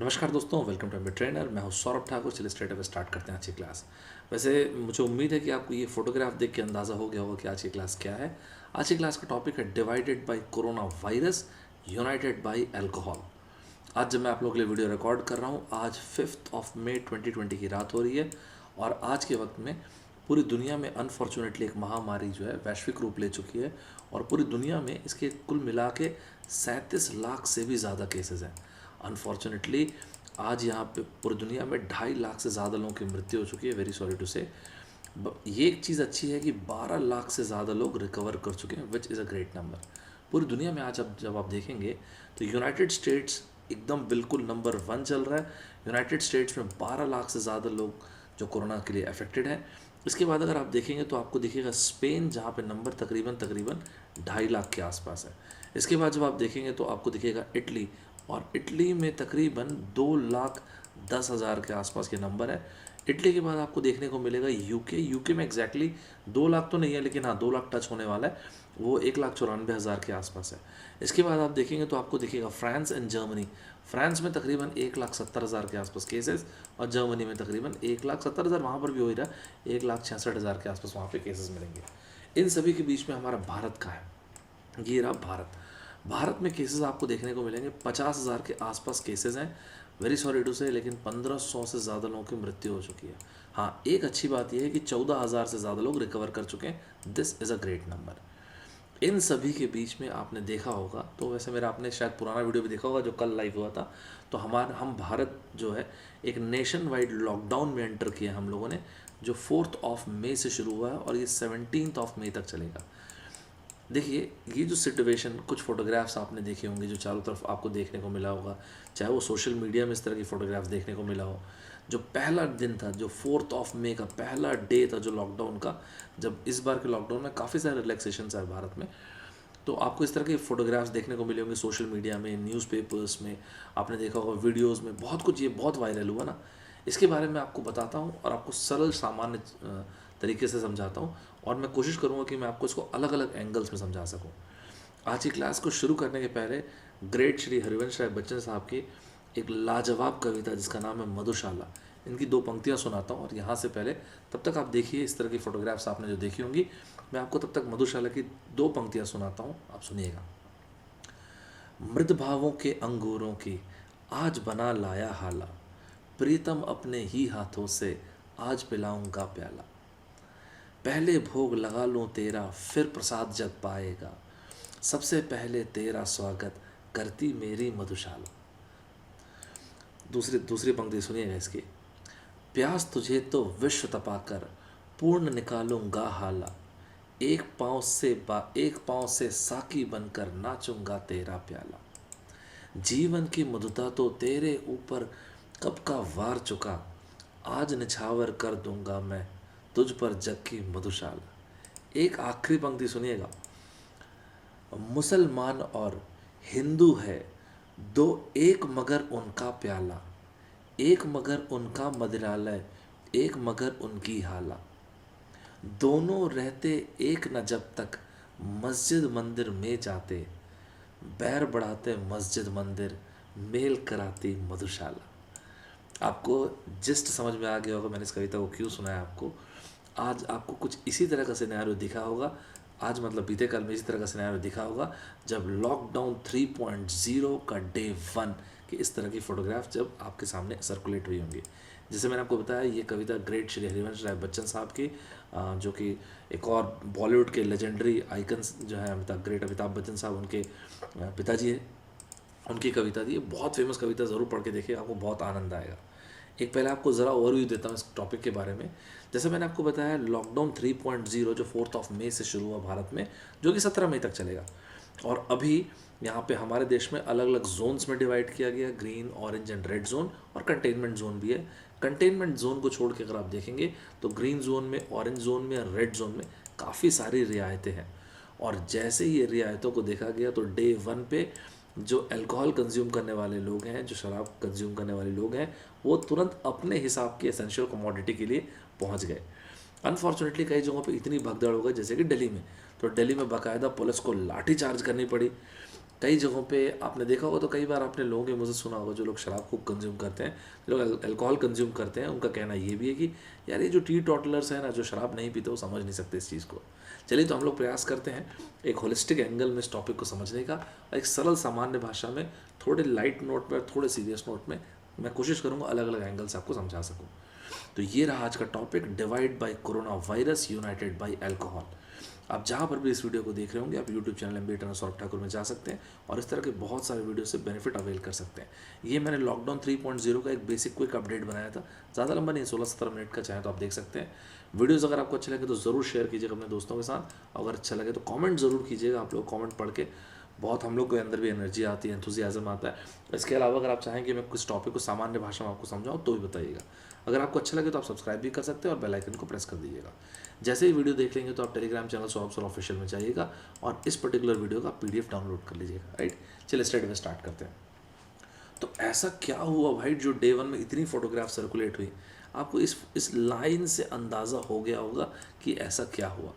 नमस्कार दोस्तों, welcome two MB trainer. मैं हूं सौरभ ठाकुर। चलिए स्ट्रेट अवे स्टार्ट करते हैं आज की क्लास। वैसे मुझे उम्मीद है कि आपको ये फोटोग्राफ देख के अंदाज़ा हो गया होगा कि आज की क्लास क्या है। आज की क्लास का टॉपिक है divided by coronavirus, united by alcohol. आज जब मैं आप लोगों के लिए वीडियो रिकॉर्ड कर रहा हूँ, आज 5 मई 2020 की रात हो रही है और आज के वक्त में पूरी दुनिया में अनफॉर्चुनेटली एक महामारी जो है वैश्विक रूप ले चुकी है और पूरी दुनिया में इसके कुल मिला के 37 लाख से भी ज़्यादा केसेस हैं। अनफॉर्चुनेटली आज यहाँ पे पूरी दुनिया में 2.5 लाख से ज़्यादा लोगों की मृत्यु हो चुकी है। वेरी सॉरी टू से। ये एक चीज़ अच्छी है कि 12 लाख से ज़्यादा लोग रिकवर कर चुके हैं, which is a great number. पूरी दुनिया में आज अब जब आप देखेंगे तो यूनाइटेड स्टेट्स एकदम बिल्कुल नंबर 1 चल रहा है। यूनाइटेड स्टेट्स में 12 लाख से ज़्यादा लोग जो कोरोना के लिए अफेक्टेड हैं। इसके बाद अगर आप देखेंगे तो आपको दिखेगा स्पेन, जहाँ पे नंबर तकरीबन तकरीबन 2.5 लाख के आसपास है। इसके बाद जब आप देखेंगे तो आपको दिखेगा इटली, और इटली में तकरीबन 2,10,000 के आसपास के नंबर है। इटली के बाद आपको देखने को मिलेगा यूके। यूके में एग्जैक्टली 2 लाख तो नहीं है, लेकिन हाँ 2 लाख टच होने वाला है। वो 1,94,000 के आसपास है। इसके बाद आप देखेंगे तो आपको दिखेगा फ्रांस एंड जर्मनी। फ्रांस में तकरीबन 1,70,000 के आसपास केसेस और जर्मनी में तकरीबन 1,70,000, वहाँ पर भी हो ही रहा है 1,66,000 के आसपास वहाँ पे केसेस मिलेंगे। इन सभी के बीच में हमारा भारत का है। ये रहा भारत। भारत में केसेस आपको देखने को मिलेंगे 50,000 के आसपास केसेस हैं। वेरी सॉरी टू से, लेकिन 1,500 से ज़्यादा लोगों की मृत्यु हो चुकी है। हाँ, एक अच्छी बात यह है कि 14,000 से ज़्यादा लोग रिकवर कर चुके हैं। This is a great number. इन सभी के बीच में आपने देखा होगा, तो वैसे मेरा आपने शायद पुराना वीडियो भी देखा होगा जो कल लाइव हुआ था। तो हम भारत जो है एक नेशन वाइड लॉकडाउन में एंटर किया हम लोगों ने, जो 4 मई से शुरू हुआ है और ये 17 मई तक चलेगा। देखिए, ये जो सिचुएशन, कुछ फोटोग्राफ्स आपने देखे होंगे जो चारों तरफ आपको देखने को मिला होगा, चाहे वो सोशल मीडिया में इस तरह की फ़ोटोग्राफ्स देखने को मिला हो। जो पहला दिन था, जो 4 मई का पहला डे था जो लॉकडाउन का, जब इस बार के लॉकडाउन में काफ़ी सारे रिलैक्सेशन है भारत में, तो आपको इस तरह के फ़ोटोग्राफ्स देखने को मिले होंगे सोशल मीडिया में, न्यूज़पेपर्स में, आपने देखा होगा वीडियोज़ में, बहुत कुछ ये बहुत वायरल हुआ ना। इसके बारे में आपको बताता हूँ और आपको सरल सामान्य तरीके से समझाता हूँ, और मैं कोशिश करूँगा कि मैं आपको इसको अलग अलग एंगल्स में समझा सकूँ। आज की क्लास को शुरू करने के पहले ग्रेट श्री हरिवंश राय बच्चन साहब की एक लाजवाब कविता जिसका नाम है मधुशाला, इनकी 2 पंक्तियाँ सुनाता हूँ। और यहाँ से पहले तब तक आप देखिए, इस तरह की फ़ोटोग्राफ्स आपने जो देखी होंगी, मैं आपको तब तक मधुशाला की 2 पंक्तियाँ सुनाता हूँ, आप सुनिएगा। मृद भावों के अंगूरों की आज बना लाया हाला, प्रीतम अपने ही हाथों से आज पिलाऊंगा प्याला। पहले भोग लगा लूं तेरा, फिर प्रसाद जग पाएगा, सबसे पहले तेरा स्वागत करती मेरी मधुशाला। दूसरी दूसरी पंक्ति सुनिएगा इसकी। प्यास तुझे तो विश्व तपाकर पूर्ण निकालूंगा हाला, एक पाँव से साकी बनकर नाचूंगा तेरा प्याला। जीवन की मधुता तो तेरे ऊपर कब का वार चुका, आज निछावर कर दूंगा मैं तुझ पर जग की मधुशाला। एक आखिरी पंक्ति सुनिएगा। मुसलमान और हिंदू है दो, एक मगर उनका प्याला, एक मगर उनका मदिरालय, एक मगर उनकी हाला। दोनों रहते एक न जब तक मस्जिद मंदिर में जाते, बैर बढ़ाते मस्जिद मंदिर, मेल कराती मधुशाला। आपको जिस्ट समझ में आ गया होगा मैंने इस कविता को क्यों सुनाया आपको। आज आपको कुछ इसी तरह का सिनेरियो दिखा होगा, आज मतलब बीते कल में इसी तरह का सिनेरियो दिखा होगा जब लॉकडाउन 3.0 का डे 1 की इस तरह की फ़ोटोग्राफ जब आपके सामने सर्कुलेट हुई होंगी। जैसे मैंने आपको बताया, ये कविता ग्रेट श्री हरिवंश राय बच्चन साहब की, जो कि एक और बॉलीवुड के लेजेंडरी आइकन्स जो है ग्रेट अमिताभ बच्चन साहब, उनके पिताजी है, उनकी कविता थी। बहुत फेमस कविता, ज़रूर पढ़ के देखिए, आपको बहुत आनंद आएगा। एक पहले आपको ज़रा ओवरव्यू देता हूँ इस टॉपिक के बारे में। जैसे मैंने आपको बताया, लॉकडाउन 3.0 जो 4 मई से शुरू हुआ भारत में, जो कि 17 मई तक चलेगा। और अभी यहाँ पे हमारे देश में अलग अलग जोन्स में डिवाइड किया गया, green, orange and red zone, और कंटेनमेंट जोन भी है। कंटेनमेंट जोन को छोड़ के अगर आप देखेंगे तो ग्रीन जोन में, ऑरेंज जोन में और रेड जोन में काफ़ी सारी रियायतें हैं। और जैसे ही ये रियायतों को देखा गया तो डे 1 पे जो अल्कोहल कंज्यूम करने वाले लोग हैं, जो शराब कंज्यूम करने वाले लोग हैं, वो तुरंत अपने हिसाब की एसेंशियल कमोडिटी के लिए पहुंच गए। अनफॉर्चुनेटली कई जगहों पे इतनी भगदड़ हो गई, जैसे कि दिल्ली में, तो दिल्ली में बाकायदा पुलिस को लाठी चार्ज करनी पड़ी। कई जगहों पे आपने देखा होगा, तो कई बार आपने लोगों के मुँह से सुना होगा, जो लोग शराब खूब कंज्यूम करते हैं, जो लोग अल्कोहल कंज्यूम करते हैं, उनका कहना ये भी है कि यार ये जो टी टॉटलर्स हैं ना, जो शराब नहीं पीते, वो समझ नहीं सकते इस चीज़ को। चलिए, तो हम लोग प्रयास करते हैं एक होलिस्टिक एंगल में इस टॉपिक को समझने का, और एक सरल सामान्य भाषा में, थोड़े लाइट नोट में, थोड़े सीरियस नोट में मैं कोशिश करूँगा अलग अलग एंगल से आपको समझा सकूँ। तो ये रहा आज का topic, divide by coronavirus united by alcohol. आप जहाँ पर भी इस वीडियो को देख रहे होंगे, आप YouTube channel MBA trainer Saurabh Thakur में जा सकते हैं और इस तरह के बहुत सारे वीडियो से बेनिफिट अवेल कर सकते हैं। ये मैंने लॉकडाउन 3.0 का एक बेसिक क्विक अपडेट बनाया था, ज़्यादा लंबा नहीं, 16-17 मिनट का, चाहे तो आप देख सकते हैं। वीडियोज़ अगर आपको अच्छे लगे तो ज़रूर शेयर कीजिएगा अपने दोस्तों के साथ, अगर अच्छा लगे तो कॉमेंट ज़रूर कीजिएगा। आप लोग कॉमेंट पढ़ के बहुत हम लोग के अंदर भी एनर्जी आती है, एंथुजियाज्म आता है। इसके अलावा अगर आप चाहें कि मैं कुछ टॉपिक को सामान्य भाषा में आपको समझाऊँ तो भी बताइएगा। अगर आपको अच्छा लगे तो आप सब्सक्राइब भी कर सकते हैं और बेल आइकन को प्रेस कर दीजिएगा। जैसे ही वीडियो देख लेंगे तो आप Telegram channel Saurabh sir official में जाइएगा और इस पर्टिकुलर वीडियो का PDF डाउनलोड कर लीजिएगा। राइट, चलिए स्ट्रेट में स्टार्ट करते हैं। तो ऐसा क्या हुआ भाई, जो डे 1 में इतनी फोटोग्राफ सर्कुलेट हुई? आपको इस लाइन से अंदाज़ा हो गया होगा कि ऐसा क्या हुआ।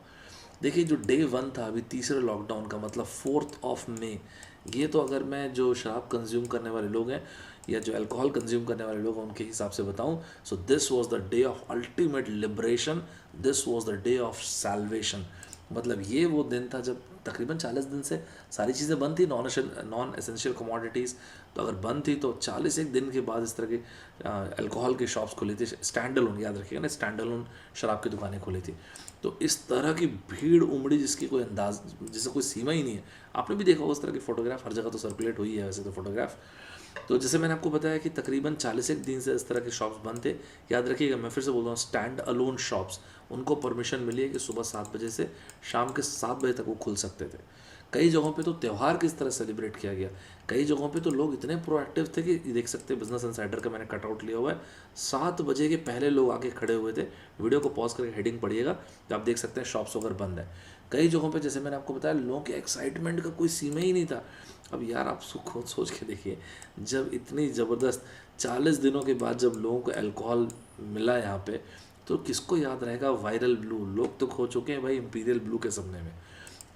देखिए, जो डे 1 था अभी तीसरे लॉकडाउन का, मतलब 4 मई, ये तो अगर मैं जो शराब कंज्यूम करने वाले लोग हैं या जो अल्कोहल कंज्यूम करने वाले लोग हैं उनके हिसाब से बताऊं, so this was the day of ultimate liberation, this was the day of salvation. मतलब ये वो दिन था जब तकरीबन 40 दिन से सारी चीज़ें बंद थी, नॉन एसेंशियल कमोडिटीज़ तो अगर बंद थी, तो 41 दिन के बाद इस तरह की अल्कोहल की शॉप्स खुली थी, स्टैंड अलोन, याद रखिएगा ना, स्टैंड अलोन शराब की दुकानें खुली थी। तो इस तरह की भीड़ उमड़ी जिसकी कोई अंदाज, जिसे कोई सीमा ही नहीं है। आपने भी देखा होगा उस तरह की फ़ोटोग्राफ, हर जगह तो सर्कुलेट हुई है वैसे तो फोटोग्राफ। तो जैसे मैंने आपको बताया कि तकरीबन 41 दिन से इस तरह के शॉप्स बंद थे। याद रखिएगा, मैं फिर से बोल रहा हूँ, स्टैंड अलोन शॉप्स, उनको परमिशन मिली है कि सुबह 7 बजे से शाम के 7 बजे तक वो खुल सकते थे। कई जगहों पे तो त्यौहार किस तरह सेलिब्रेट किया गया, कई जगहों पे तो लोग इतने प्रोएक्टिव थे कि देख सकते हैं, बिजनेस इनसाइडर का मैंने कटआउट लिया हुआ है, 7 बजे के पहले लोग आके खड़े हुए थे। वीडियो को पॉज करके हेडिंग पढ़िएगा, तो आप देख सकते हैं शॉप्स वगैरह बंद है। कई जगहों पे जैसे मैंने आपको बताया, लोगों के एक्साइटमेंट का कोई सीमा ही नहीं था। अब यार आप खुद सोच के देखिए, जब इतनी ज़बरदस्त 40 दिनों के बाद जब लोगों को अल्कोहल मिला यहाँ पे, तो किसको याद रहेगा वायरल ब्लू। लोग तो खो चुके हैं भाई इंपीरियल ब्लू के सपने में।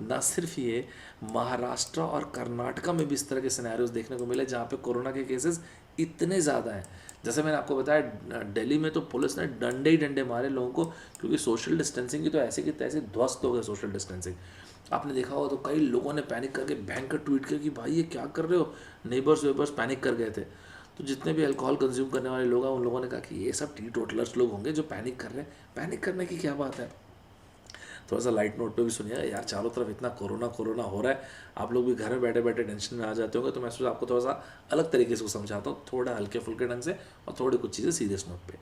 ना सिर्फ ये, महाराष्ट्र और कर्नाटका में भी इस तरह के सिनेरियोज देखने को मिले जहाँ पे कोरोना के केसेस इतने ज़्यादा हैं। जैसे मैंने आपको बताया, दिल्ली में तो पुलिस ने डंडे ही डंडे मारे लोगों को, क्योंकि सोशल डिस्टेंसिंग की तो ऐसे की तैसे ध्वस्त हो गए सोशल डिस्टेंसिंग। आपने देखा होगा तो कई लोगों ने पैनिक करके भयंकर ट्वीट किया कि भाई ये क्या कर रहे हो, नेबर्स वेबर्स पैनिक कर गए थे। तो जितने भी अल्कोहल कंज्यूम करने वाले लोग हैं, उन लोगों ने कहा कि ये सब टी टोटलर्स लोग होंगे जो पैनिक कर रहे हैं। पैनिक करने की क्या बात है, थोड़ा सा लाइट नोट पे भी सुनिएगा यार। चारों तरफ इतना कोरोना कोरोना हो रहा है, आप लोग भी घर में बैठे बैठे टेंशन में आ जाते होंगे, तो मैं सोचा आपको थोड़ा सा अलग तरीके से समझाता हूँ, थोड़ा हल्के फुल्के ढंग से, और थोड़ी कुछ चीज़ें सीरियस नोट पे।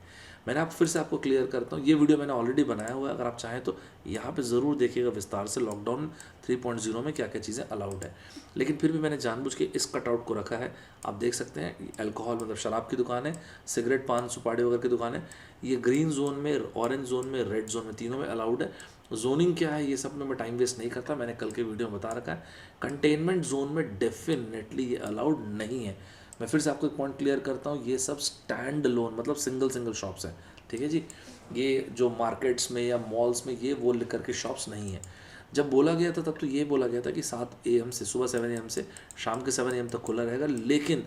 मैंने आप फिर से आपको क्लियर करता हूँ, ये वीडियो मैंने ऑलरेडी बनाया हुआ है, अगर आप चाहें तो यहाँ पे ज़रूर देखिएगा विस्तार से लॉकडाउन 3.0 में क्या क्या चीज़ें अलाउड है। लेकिन फिर भी मैंने जानबूझ के इस कटआउट को रखा है। आप देख सकते हैं, अल्कोहल मतलब शराब की दुकान है, सिगरेट पान सुपारी वगैरह की दुकान है। ये ग्रीन जोन में, ऑरेंज जोन में, रेड जोन में, तीनों में अलाउड है। जोनिंग क्या है ये सब में मैं टाइम वेस्ट नहीं करता, मैंने कल के वीडियो में बता रखा है। कंटेनमेंट जोन में डेफिनेटली ये अलाउड नहीं है। मैं फिर से आपको एक पॉइंट क्लियर करता हूँ, ये सब स्टैंड लोन मतलब सिंगल शॉप्स हैं, ठीक है जी। ये जो मार्केट्स में या मॉल्स में ये वो लिकर के शॉप्स नहीं है। जब बोला गया था तब तो ये बोला गया था कि 7 AM से, सुबह 7 AM से शाम के 7 AM तक खुला रहेगा। लेकिन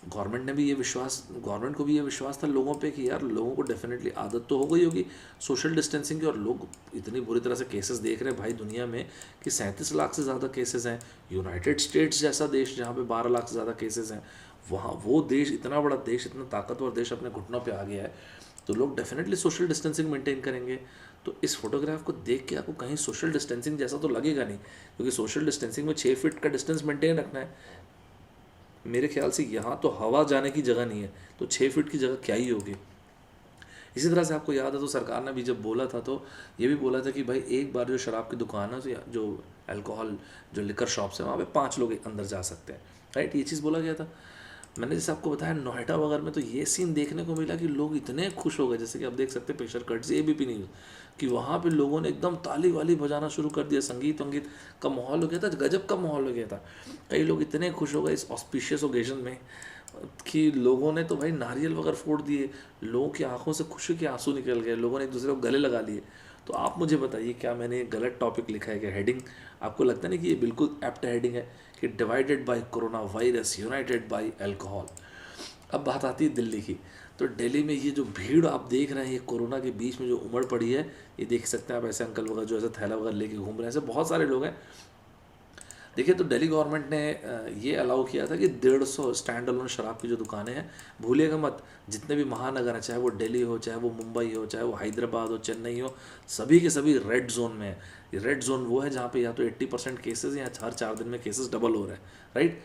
गवर्नमेंट को भी ये विश्वास था लोगों पे कि यार लोगों को डेफिनेटली आदत तो हो गई होगी सोशल डिस्टेंसिंग की, और लोग इतनी बुरी तरह से केसेस देख रहे हैं भाई दुनिया में कि 37 लाख से ज़्यादा केसेस हैं। यूनाइटेड स्टेट्स जैसा देश जहाँ पे 12 लाख से ज़्यादा केसेस हैं, वहाँ वो देश, इतना बड़ा देश, इतना ताकतवर देश अपने घुटनों पे आ गया है, तो लोग डेफिनेटली सोशल डिस्टेंसिंग मेंटेन करेंगे। तो इस फोटोग्राफ को देख के आपको कहीं सोशल डिस्टेंसिंग जैसा तो लगेगा नहीं, क्योंकि सोशल डिस्टेंसिंग में 6 फीट का डिस्टेंस मेंटेन रखना है। मेरे ख्याल से यहाँ तो हवा जाने की जगह नहीं है, तो 6 फीट की जगह क्या ही होगी। इसी तरह से आपको याद है तो सरकार ने भी जब बोला था तो ये भी बोला था कि भाई एक बार जो शराब की दुकान है, जो अल्कोहल जो लिकर शॉप्स है, वहाँ पे 5 लोग अंदर जा सकते हैं। राइट, ये चीज़ बोला गया था। मैंने जैसे आपको बताया नोएडा वगैरह में तो ये सीन देखने को मिला कि लोग इतने खुश हो गए, जैसे कि आप देख सकते हैं प्रेशर कट से ABP न्यूज़, कि वहाँ पे लोगों ने एकदम ताली वाली बजाना शुरू कर दिया, संगीत वंगीत का माहौल हो गया था, गजब का माहौल हो गया था। कई लोग इतने खुश हो गए इस ऑस्पिशियस ओकेजन में कि लोगों ने तो भाई नारियल वगैरह फोड़ दिए, लोगों की आंखों से खुशी के आंसू निकल गए, लोगों ने एक दूसरे को गले लगा लिए। तो आप मुझे बताइए, क्या मैंने गलत टॉपिक लिखा है क्या? हेडिंग आपको लगता नहीं कि ये बिल्कुल एप्ट हेडिंग है? कि divided by coronavirus united by alcohol. अब बात आती है दिल्ली की। तो दिल्ली में ये जो भीड़ आप देख रहे हैं, ये कोरोना के बीच में जो उमड़ पड़ी है, ये देख सकते हैं आप, ऐसे अंकल वगैरह जो ऐसे थैला वगैरह लेके घूम रहे हैं, ऐसे बहुत सारे लोग हैं। देखिए, तो दिल्ली गवर्नमेंट ने ये अलाउ किया था कि 150 स्टैंड अलोन शराब की जो दुकानें हैं, भूलिएगा मत, जितने भी महानगर हैं, चाहे वो दिल्ली हो, चाहे वो मुंबई हो, चाहे वो हैदराबाद हो, चेन्नई हो, सभी के सभी रेड जोन में है। ये रेड जोन वो है जहाँ पे या तो 80% केसेस या हर 4 दिन में केसेस डबल हो रहे हैं, राइट।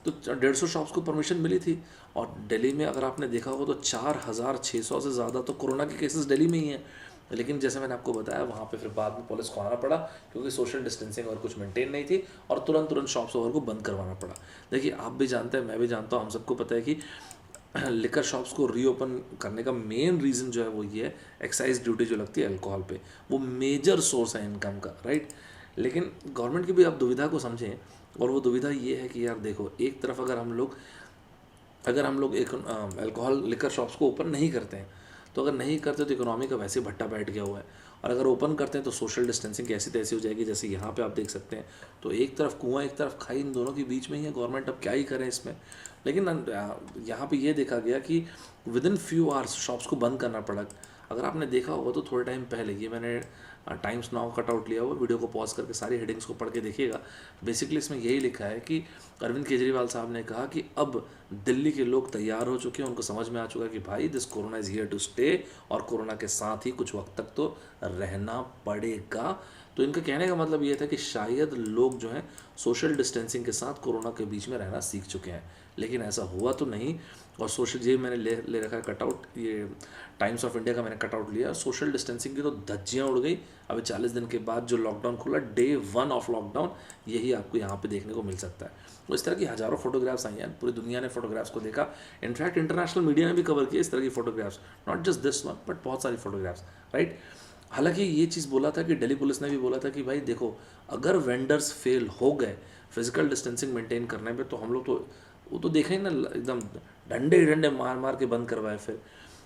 तो 150 शॉप्स को परमिशन मिली थी। और दिल्ली में अगर आपने देखा होगा तो 4600 से ज़्यादा तो कोरोना के केसेस दिल्ली में ही हैं। लेकिन जैसे मैंने आपको बताया, वहाँ पे फिर बाद में पुलिस को आना पड़ा, क्योंकि सोशल डिस्टेंसिंग और कुछ मेंटेन नहीं थी, और तुरंत तुरंत शॉप्स वगैरह को बंद करवाना पड़ा। देखिए, आप भी जानते हैं, मैं भी जानता हूँ, हम सबको पता है कि लिकर शॉप्स को रीओपन करने का मेन रीज़न जो है वो ये है, एक्साइज ड्यूटी जो लगती है अल्कोहल पे, वो मेजर सोर्स है इनकम का, राइट। लेकिन गवर्नमेंट की भी आप दुविधा को समझें, और वो दुविधा ये है कि यार देखो, एक तरफ अगर हम लोग एक अल्कोहल लिकर शॉप्स को ओपन नहीं करते हैं, तो अगर नहीं करते तो इकोनॉमी का वैसे भट्टा बैठ गया हुआ है, और अगर ओपन करते हैं तो सोशल डिस्टेंसिंग कैसी तैसी हो जाएगी, जैसे यहाँ पे आप देख सकते हैं। तो एक तरफ कुआं एक तरफ खाई, इन दोनों के बीच में ही है। गवर्नमेंट अब क्या ही करें इसमें। लेकिन यहाँ पे ये देखा गया कि with in few hours shops को बंद करना पड़ा। अगर आपने देखा होगा तो थोड़े टाइम पहले, ये मैंने टाइम्स नाउ कटआउट लिया हुआ, वीडियो को पॉज करके सारी हेडिंग्स को पढ़ के देखिएगा। बेसिकली इसमें यही लिखा है कि अरविंद केजरीवाल साहब ने कहा कि अब दिल्ली के लोग तैयार हो चुके हैं, उनको समझ में आ चुका है कि भाई this corona is here to stay, और कोरोना के साथ ही कुछ वक्त तक तो रहना पड़ेगा। तो इनका कहने का मतलब ये था कि शायद लोग जो हैं सोशल डिस्टेंसिंग के साथ कोरोना के बीच में रहना सीख चुके हैं, लेकिन ऐसा हुआ तो नहीं। और सोशल, ये मैंने ले रखा है कटआउट, ये टाइम्स ऑफ इंडिया का मैंने कटआउट लिया। सोशल डिस्टेंसिंग की तो धज्जियाँ उड़ गई। अभी 40 दिन के बाद जो लॉकडाउन खुला, डे 1 ऑफ लॉकडाउन, यही आपको यहाँ पे देखने को मिल सकता है। तो इस तरह की हज़ारों फोटोग्राफ्स आई हैं, पूरी दुनिया ने फोटोग्राफ्स को देखा। इनफैक्ट इंटरनेशनल मीडिया ने भी कवर किया इस तरह की photographs, not just this one but बहुत सारी फोटोग्राफ्स, राइट। हालांकि ये चीज़ बोला था कि दिल्ली पुलिस ने भी बोला था कि भाई देखो, अगर वेंडर्स फेल हो गए फिजिकल डिस्टेंसिंग मेंटेन करने में, तो हम लोग तो वो तो देखें ना, एकदम डंडे डंडे मार मार के बंद करवाए फिर।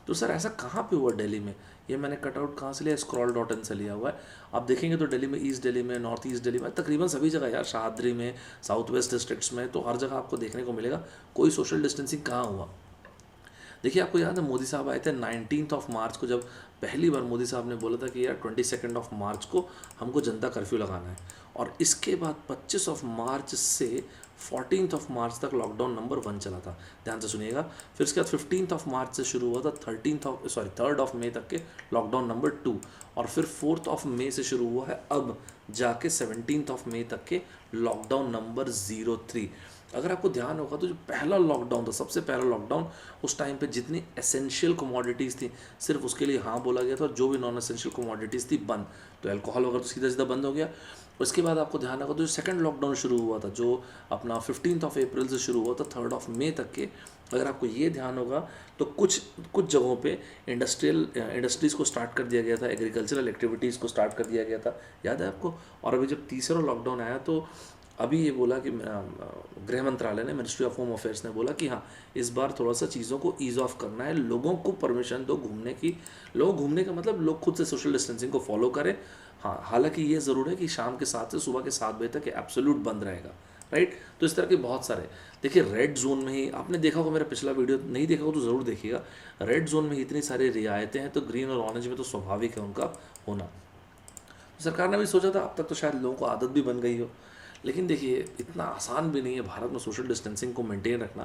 तो सर ऐसा कहाँ पे हुआ दिल्ली में? ये मैंने कटआउट कहाँ से लिया, scroll.in से लिया हुआ है। आप देखेंगे तो दिल्ली में, ईस्ट दिल्ली में, नॉर्थ ईस्ट दिल्ली में, तकरीबन सभी जगह यार, शाहदरी में, साउथ वेस्ट डिस्ट्रिक्ट्स में, तो हर जगह आपको देखने को मिलेगा कोई सोशल डिस्टेंसिंग कहाँ हुआ। देखिए, आपको याद है मोदी साहब आए थे 19 मार्च को, जब पहली बार मोदी साहब ने बोला था कि यार 22 मार्च को हमको जनता कर्फ्यू लगाना है। और इसके बाद 25 मार्च से 14 मार्च तक लॉकडाउन नंबर 1 चला था। ध्यान से सुनिएगा। फिर उसके बाद 15 मार्च से शुरू हुआ था 3 मई तक के लॉकडाउन नंबर 2। और फिर 4 मई से शुरू हुआ है अब जाके 17 मई तक के लॉकडाउन नंबर 03। अगर आपको ध्यान होगा तो जो पहला लॉकडाउन था, सबसे पहला लॉकडाउन, उस टाइम पे जितनी एसेंशियल कमोडिटीज़ थी सिर्फ उसके लिए हाँ बोला गया था, और जो भी नॉन एसेंशियल कमोडिटीज़ थी बंद। तो अल्कोहल वगैरह तो सीधा सीधा बंद हो गया। उसके बाद आपको ध्यान होगा तो जो सेकंड लॉकडाउन शुरू हुआ था, जो अपना 15 अप्रैल से शुरू हुआ था 3 मई तक के, अगर आपको ये ध्यान होगा तो कुछ जगहों पे इंडस्ट्रीज़ को स्टार्ट कर दिया गया था, एग्रीकल्चरल एक्टिविटीज़ को स्टार्ट कर दिया गया था, याद है आपको। और अभी जब तीसरा लॉकडाउन आया तो अभी ये बोला कि गृह मंत्रालय ने, मिनिस्ट्री ऑफ होम अफेयर्स ने बोला कि हाँ, इस बार थोड़ा सा चीज़ों को ईज ऑफ करना है, लोगों को परमिशन दो घूमने की। लोग घूमने का मतलब लोग खुद से सोशल डिस्टेंसिंग को फॉलो करें। हाँ, हालांकि ये ज़रूर है कि शाम के 7 से सुबह के 7 बजे तक एब्सोल्यूट बंद रहेगा, राइट। तो इस तरह के बहुत सारे, देखिए रेड जोन में ही आपने देखा होगा, मेरा पिछला वीडियो नहीं देखा हो तो ज़रूर देखिएगा। रेड जोन में इतनी सारी रियायतें हैं, तो ग्रीन और ऑरेंज में तो स्वाभाविक है उनका होना। सरकार ने भी सोचा था, अब तक तो शायद लोगों को आदत भी बन गई हो। लेकिन देखिए, इतना आसान भी नहीं है भारत में सोशल डिस्टेंसिंग को मेंटेन रखना।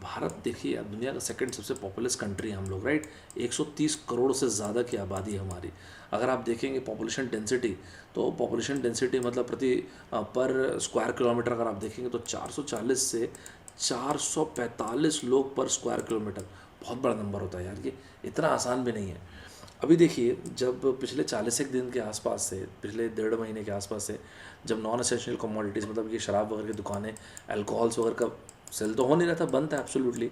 भारत देखिए, अब दुनिया का सेकंड सबसे पॉपुलस कंट्री है हम लोग, राइट। 130 करोड़ से ज़्यादा की आबादी है हमारी। अगर आप देखेंगे पॉपुलेशन डेंसिटी, तो पॉपुलेशन डेंसिटी मतलब पर स्क्वायर किलोमीटर अगर आप देखेंगे तो 440 से 445 लोग पर स्क्वायर किलोमीटर, बहुत बड़ा नंबर होता है यार। ये इतना आसान भी नहीं है। अभी देखिए, जब पिछले 40 दिन के आसपास से, पिछले 1.5 महीने के आसपास से, जब नॉन एसेंशियल कमोडिटीज़ मतलब ये शराब वगैरह की दुकानें, अल्कोहल्स वगैरह का सेल तो हो नहीं रहा था, बंद था एब्सोल्युटली,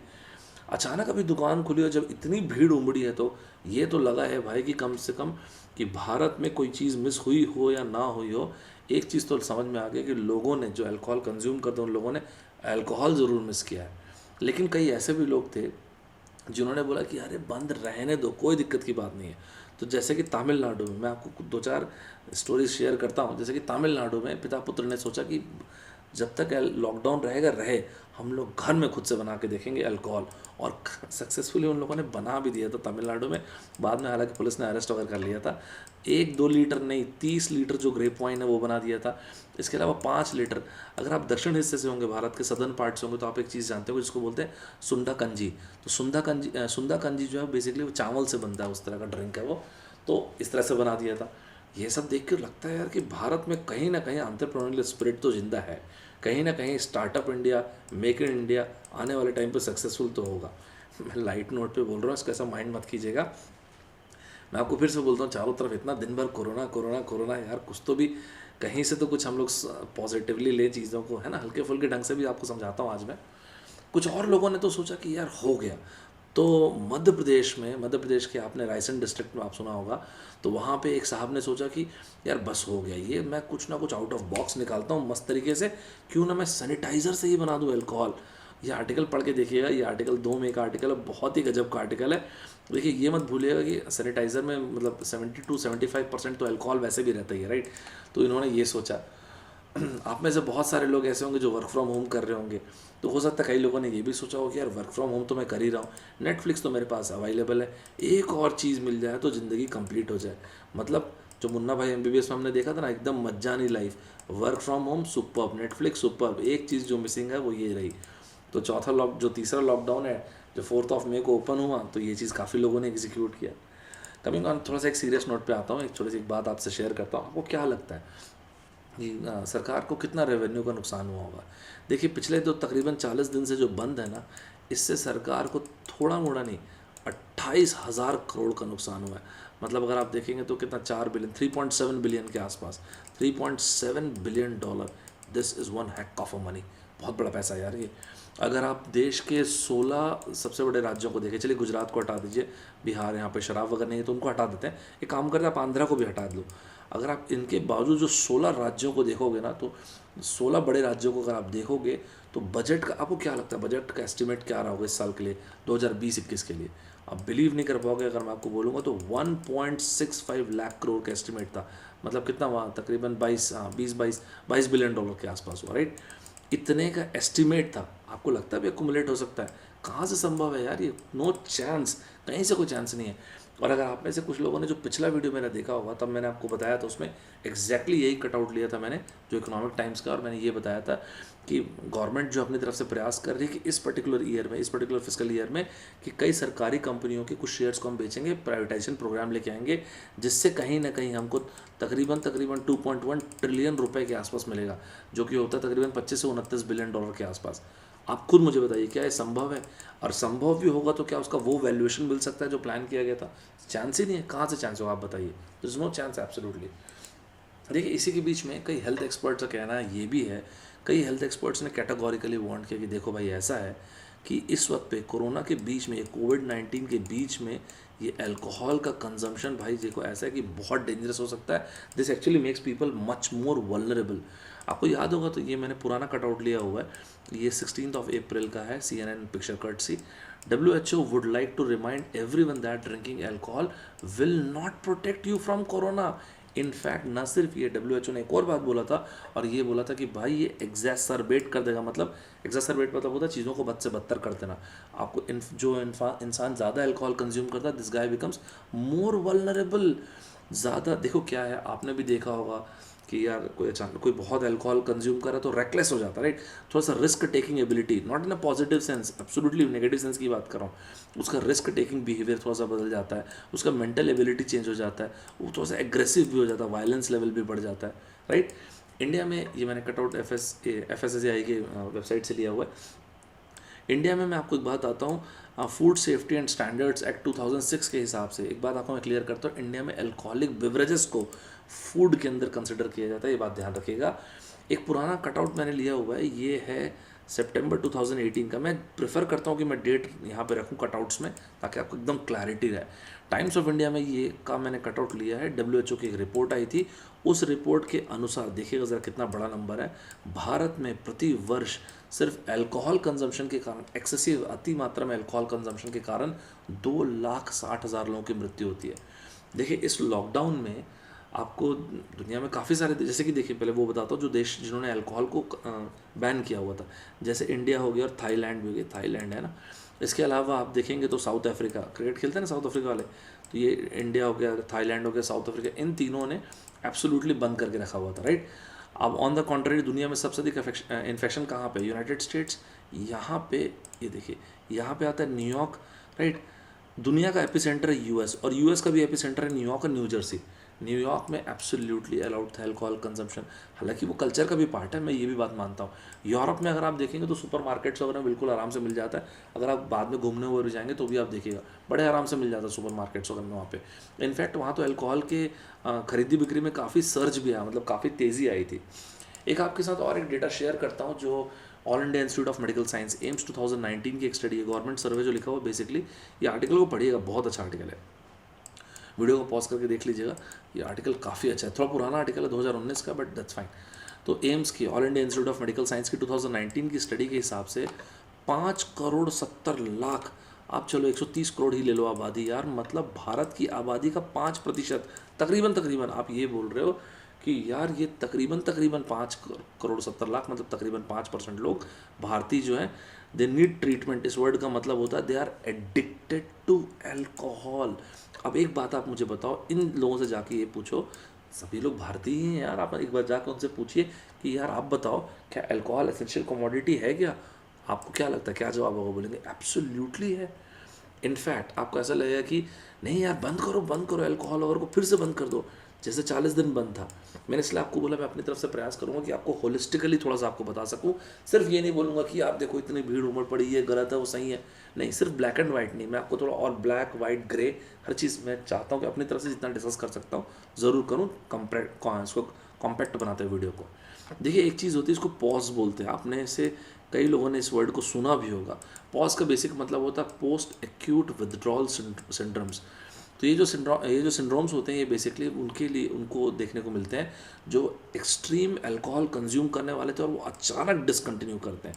अचानक अभी दुकान खुली और जब इतनी भीड़ उमड़ी है, तो ये तो लगा है भाई कि कम से कम कि भारत में कोई चीज़ मिस हुई हो या ना हुई हो, एक चीज़ तो समझ में आ गई कि लोगों ने जो अल्कोहल कंज्यूम करते हैं उन लोगों ने अल्कोहल ज़रूर मिस किया है। लेकिन कई ऐसे भी लोग थे जिन्होंने बोला कि अरे बंद रहने दो, कोई दिक्कत की बात नहीं है। तो जैसे कि तमिलनाडु में, मैं आपको 2-4 स्टोरीज शेयर करता हूँ। जैसे कि तमिलनाडु में पिता पुत्र ने सोचा कि जब तक लॉकडाउन रहेगा रहे, हम लोग घर में खुद से बना के देखेंगे अल्कोहल। और सक्सेसफुली उन लोगों ने बना भी दिया था तमिलनाडु में। बाद में हालांकि पुलिस ने अरेस्ट वगैरह कर लिया था। 1-2 लीटर नहीं, 30 लीटर जो ग्रेप वाइन है वो बना दिया था। इसके अलावा 5 लीटर, अगर आप दक्षिण हिस्से से होंगे, भारत के सदर्न पार्ट से होंगे, तो आप एक चीज़ जानते हो जिसको बोलते हैं सुंडा कंजी। तो सुंडा कंजी जो है बेसिकली वो चावल से बनता है, उस तरह का ड्रिंक है वो। तो इस तरह से बना दिया था। ये सब देख कर लगता है यार कि भारत में कहीं ना कहीं एंटरप्रेन्योरियल स्पिरिट तो जिंदा है, कहीं ना कहीं startup India, make in India आने वाले टाइम पे सक्सेसफुल तो होगा। मैं लाइट नोट पे बोल रहा हूँ, इसका ऐसा माइंड मत कीजिएगा। मैं आपको फिर से बोलता हूँ, चारों तरफ इतना दिन भर कोरोना कोरोना कोरोना, यार कुछ तो भी कहीं से तो कुछ हम लोग पॉजिटिवली ले चीज़ों को, है ना, हल्के फुल्के ढंग से भी आपको समझाता हूँ आज मैं। कुछ और लोगों ने तो सोचा कि यार हो गया। तो मध्य प्रदेश में, मध्य प्रदेश के आपने रायसेन डिस्ट्रिक्ट में आप सुना होगा, तो वहाँ पे एक साहब ने सोचा कि यार बस हो गया, ये मैं कुछ ना कुछ आउट ऑफ बॉक्स निकालता हूँ मस्त तरीके से, क्यों ना मैं सैनिटाइज़र से ही बना दूँ अल्कोहल। ये आर्टिकल पढ़ के देखिएगा, ये आर्टिकल 2 में का आर्टिकल है, बहुत ही गजब का आर्टिकल है। देखिए ये मत भूलिएगा कि सैनिटाइज़र में मतलब 70-75% तो अल्कोहल वैसे भी रहता ही है, राइट। तो इन्होंने ये सोचा। आप में से बहुत सारे लोग ऐसे होंगे जो वर्क फ्रॉम होम कर रहे होंगे, तो हो सकता है कई लोगों ने ये भी सोचा हो कि यार वर्क फ्रॉम होम तो मैं कर ही रहा हूँ, नेटफ्लिक्स तो मेरे पास अवेलेबल है, एक और चीज़ मिल जाए तो ज़िंदगी कंप्लीट हो जाए। मतलब जो मुन्ना भाई MBBS में हमने देखा था ना, एकदम मज्जानी life, work from home superb, Netflix superb, एक चीज़ जो मिसिंग है वो ये रही। तो जो तीसरा लॉकडाउन है, जो 4 मई को ओपन हुआ, तो ये चीज़ काफ़ी लोगों ने एग्जीक्यूट किया। कमिंग ऑन, थोड़ा सा एक सीरियस नोट पे आता हूँ, एक छोटी सी बात आपसे शेयर करता हूँ। आपको क्या लगता है कि सरकार को कितना रेवेन्यू का नुकसान हुआ होगा? देखिए पिछले तो तकरीबन 40 दिन से जो बंद है ना, इससे सरकार को थोड़ा मोड़ा नहीं, 28,000 करोड़ का नुकसान हुआ है। मतलब अगर आप देखेंगे तो कितना, 4 बिलियन, 3.7 बिलियन के आसपास, $3.7 billion. This is one hack of a money, बहुत बड़ा पैसा है यार ये। अगर आप देश के 16 सबसे बड़े राज्यों को देखें, चलिए गुजरात को हटा दीजिए, बिहार, यहाँ पे शराब वगैरह नहीं है तो उनको हटा देते हैं, एक काम करते हैं आप आंध्रा को भी हटा दो। अगर आप इनके बावजूद जो 16 राज्यों को देखोगे ना, तो 16 बड़े राज्यों को अगर आप देखोगे, तो बजट का आपको क्या लगता है, बजट का एस्टिमेट क्या रहा होगा इस साल के लिए, 2020-21 के लिए? आप बिलीव नहीं कर पाओगे अगर मैं आपको बोलूँगा, तो 1.65 लाख करोड़ का एस्टिमेट था। मतलब कितना हुआ, तकरीबन 22 बिलियन डॉलर के आसपास हुआ, राइट। इतने का एस्टिमेट था, आपको लगता है भी एक्यूमुलेट हो सकता है? कहाँ से संभव है यार ये? नो चांस, कहीं से कोई चांस नहीं है। और अगर आप में से कुछ लोगों ने जो पिछला वीडियो मेरा देखा होगा, तब मैंने आपको बताया था, उसमें एग्जैक्टली यही कटआउट लिया था मैंने, जो इकोनॉमिक टाइम्स का, और मैंने ये बताया था कि गवर्नमेंट जो अपनी तरफ से प्रयास कर रही है कि इस पर्टिकुलर ईयर में, इस पर्टिकुलर फिजिकल ईयर में, कि कई सरकारी कंपनियों के कुछ शेयर्स को हम बेचेंगे, प्राइवेटाइजेशन प्रोग्राम लेके आएंगे, जिससे कहीं ना कहीं हमको तकरीबन 2.1 ट्रिलियन रुपए के आसपास मिलेगा, जो कि होता है तकरीबन 25 से 29 बिलियन डॉलर के आसपास। आप खुद मुझे बताइए क्या ये संभव है? और संभव भी होगा तो क्या उसका वो वैल्यूएशन मिल सकता है जो प्लान किया गया था? चांस ही नहीं है। कहाँ से चांस होगा आप बताइए? There is no chance absolutely. देखिए इसी के बीच में कई हेल्थ एक्सपर्ट्स का कहना है ये भी है, कई हेल्थ एक्सपर्ट्स ने कैटेगोरिकली वार्न किया कि देखो भाई ऐसा है कि इस वक्त पे कोरोना के बीच में, कोविड-19 के बीच में, ये अल्कोहल का कंजम्पशन भाई देखो ऐसा है कि बहुत डेंजरस हो सकता है। This actually makes people much more vulnerable. आपको याद होगा, तो ये मैंने पुराना कटआउट लिया हुआ है, ये 16 अप्रैल का है, CNN picture courtesy. WHO would like to remind everyone that drinking alcohol will not protect you from corona. In fact ना सिर्फ ये, WHO ने एक और बात बोला था, और ये बोला था कि भाई ये एग्जैसरबेट कर देगा। मतलब एग्जैसरबेट मतलब होता है चीज़ों को बद से बदतर कर देना। आपको इंसान ज़्यादा अल्कोहल कंज्यूम करता है, this guy becomes more vulnerable. ज़्यादा देखो क्या है, आपने भी देखा होगा कि यार कोई अचानक कोई बहुत अल्कोहल कंज्यूम कर रहा है तो रेकलेस हो जाता है, राइट। थोड़ा सा risk taking ability, not in a positive sense, absolutely negative sense की बात कर रहा हूँ, उसका रिस्क टेकिंग बिहेवियर थोड़ा सा बदल जाता है, उसका मेंटल एबिलिटी चेंज हो जाता है, वो थोड़ा सा एग्रेसिव भी हो जाता है, वायलेंस लेवल भी बढ़ जाता है, राइट। इंडिया में ये मैंने कटआउट FSSAI के वेबसाइट से लिया हुआ है। इंडिया में मैं आपको एक बात आता हूँ, food safety and standards act 2006 के हिसाब से, एक बात आपको मैं क्लियर करता हूँ, इंडिया में अल्कोहलिक बेवरेजेस को फूड के अंदर कंसिडर किया जाता है, ये बात ध्यान रखिएगा। एक पुराना कटआउट मैंने लिया हुआ है, ये है सितंबर 2018 का। मैं प्रेफर करता हूँ कि मैं डेट यहाँ पे रखूँ कटआउट्स में, ताकि आपको एकदम क्लैरिटी रहे। टाइम्स ऑफ इंडिया में ये का मैंने कटआउट लिया है, WHO की एक रिपोर्ट आई थी, उस रिपोर्ट के अनुसार देखिएगा ज़रा कितना बड़ा नंबर है। भारत में प्रति वर्ष सिर्फ अल्कोहल कंजम्पशन के कारण, एक्सेसिव अति मात्रा में अल्कोहल कंजम्पशन के कारण 2,60,000 लोगों की मृत्यु होती है। देखिए इस लॉकडाउन में आपको दुनिया में काफ़ी सारे, जैसे कि देखिए पहले वो बताता हूँ जो देश जिन्होंने अल्कोहल को बैन किया हुआ था, जैसे इंडिया हो गया और थाईलैंड भी हो गया, थाईलैंड है ना। इसके अलावा आप देखेंगे तो साउथ अफ्रीका, क्रिकेट खेलते हैं ना साउथ अफ्रीका वाले, तो ये इंडिया हो गया, थाईलैंड हो गया, साउथ अफ्रीका, इन तीनों ने एब्सोल्युटली बंद करके रखा हुआ था, राइट। अब ऑन द कॉन्ट्ररी दुनिया में सबसे अधिक इन्फेक्शन कहाँ पे, यूनाइटेड स्टेट्स, यहाँ पे ये देखिए, यहाँ पे आता है न्यूयॉर्क, राइट। दुनिया का एपिसेंटर है यूएस, और यूएस का भी एपिसेंटर है न्यूयॉर्क और न्यू जर्सी। न्यूयॉर्क में एब्सोल्युटली अलाउड था अल्कोहल कंजम्पशन, हालांकि वो कल्चर का भी पार्ट है, मैं ये भी बात मानता हूँ। यूरोप में अगर आप देखेंगे तो सुपर मार्केट्स वगैरह बिल्कुल आराम से मिल जाता है, अगर आप बाद में घूमने हुए भी जाएंगे तो भी आप देखिएगा बड़े आराम से मिल जाता है सुपर मार्केट्स वगैरह में वहाँ पे। इनफैक्ट वहाँ तो अल्कोहल के खरीदी बिक्री में काफ़ी सर्ज भी आया, मतलब काफ़ी तेज़ी आई थी। एक आपके साथ और एक डेटा शेयर करता हूँ जो all India institute of medical science AIIMS 2019 की एक स्टडी है, गवर्नमेंट सर्वे जो लिखा हुआ बेसिकली, ये आर्टिकल को पढ़िएगा, बहुत अच्छा आर्टिकल है, वीडियो को पॉज करके देख लीजिएगा, ये आर्टिकल काफ़ी अच्छा है, थोड़ा पुराना आर्टिकल है 2019 का, बट दैट्स फाइन। तो एम्स की, all India institute of medical science की 2019 की स्टडी के हिसाब से 5,70,00,000, आप चलो 130 करोड़ ही ले लो आबादी यार, मतलब भारत की आबादी का 5%, तकरीबन आप ये बोल रहे हो कि यार ये तकरीबन 5,70,00,000, मतलब तकरीबन 5% लोग भारतीय जो हैं दे नीड ट्रीटमेंट। इस वर्ड का मतलब होता है they are addicted to alcohol. अब एक बात आप मुझे बताओ, इन लोगों से जाके ये पूछो, सभी लोग भारतीय ही हैं यार, आप एक बार जाकर उनसे पूछिए कि यार आप बताओ क्या अल्कोहल एसेंशियल कमोडिटी है क्या, आपको क्या लगता है क्या जवाब होगा, बोलेंगे एब्सोल्युटली है। इनफैक्ट आपको ऐसा लगेगा कि नहीं यार बंद करो अल्कोहल, और को फिर से बंद कर दो, जैसे 40 दिन बंद था। मैंने इसलिए आपको बोला मैं अपनी तरफ से प्रयास करूंगा कि आपको होलिस्टिकली थोड़ा सा आपको बता सकूं, सिर्फ ये नहीं बोलूँगा कि आप देखो इतनी भीड़ उमड़ पड़ी है, गलत है, वो सही है, नहीं, सिर्फ ब्लैक एंड वाइट नहीं, मैं आपको थोड़ा और ब्लैक वाइट ग्रे हर चीज़ मैं चाहता हूँ कि अपनी तरफ से जितना डिस्कस कर सकता हूँ ज़रूर करूँ, इसको कॉम्पैक्ट बनाते हैं वीडियो को। देखिए एक चीज़ होती है, इसको पॉज बोलते हैं, आपने इसे कई लोगों ने इस वर्ड को सुना भी होगा। पॉज का बेसिक मतलब होता है पोस्ट एक्यूट विथड्रॉल सिंड्रोम्स। तो ये जो सिंड्रोम्स होते हैं ये बेसिकली उनके लिए उनको देखने को मिलते हैं जो एक्सट्रीम अल्कोहल कंज्यूम करने वाले थे और वो अचानक डिसकंटिन्यू करते हैं।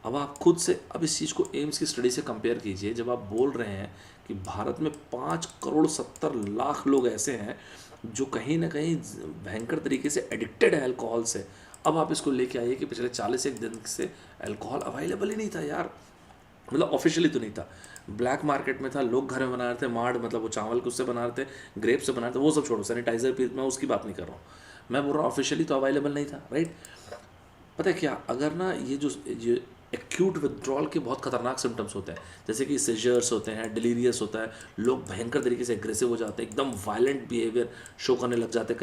अब आप खुद से अब इस चीज़ को एम्स की स्टडी से कंपेयर कीजिए, जब आप बोल रहे हैं कि भारत में 5,70,00,000 लोग ऐसे हैं जो कहीं ना कहीं भयंकर तरीके से एडिक्टेड है अल्कोहल से। अब आप इसको लेके आइए कि पिछले 41 दिन से अल्कोहल अवेलेबल ही नहीं था यार, मतलब ऑफिशियली तो नहीं था, ब्लैक मार्केट में था, लोग घर में बना रहे थे, माड़ मतलब वो चावल के उससे बना रहे थे, ग्रेप से बना रहे थे, वो सब छोड़ो, सैनिटाइजर भी, मैं उसकी बात नहीं कर रहा हूँ, मैं बोल रहा हूँ ऑफिशियली तो अवेलेबल नहीं था, राइट। पता है क्या, अगर ना ये एक्यूट विथड्रॉल के बहुत खतरनाक सिम्टम्स होते हैं, जैसे कि सीजर्स होते हैं, डिलीरियस होता है, लोग भयंकर तरीके से एग्रेसिव हो जाते हैं, एकदम वायलेंट बिहेवियर शो करने लग जाते हैं,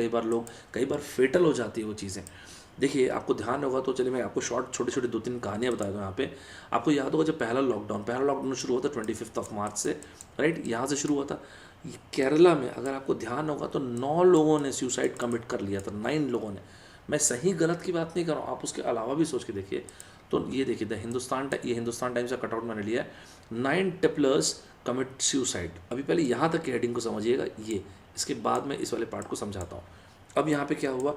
कई बार फेटल हो जाती है वो चीज़ें। देखिए आपको ध्यान होगा तो चलिए मैं आपको छोटी छोटी 2-3 कहानियाँ बता दूँ यहाँ पे। आपको याद होगा जब पहला लॉकडाउन शुरू हुआ था 25 मार्च से, राइट, यहाँ से शुरू हुआ था। केरला में अगर आपको ध्यान होगा तो 9 लोगों ने सुसाइड कमिट कर लिया था, 9 लोगों ने। मैं सही गलत की बात नहीं कर रहा हूँ, आप उसके अलावा भी सोच के देखिए। तो ये देखिए ये हिंदुस्तान टाइम्स का कटआउट मैंने लिया है, 9 टिपलर्स कमिट सुसाइड। अभी पहले यहाँ तक की हेडिंग को समझिएगा, ये इसके बाद में इस वाले पार्ट को समझाता हूँ। अब यहाँ पे क्या हुआ,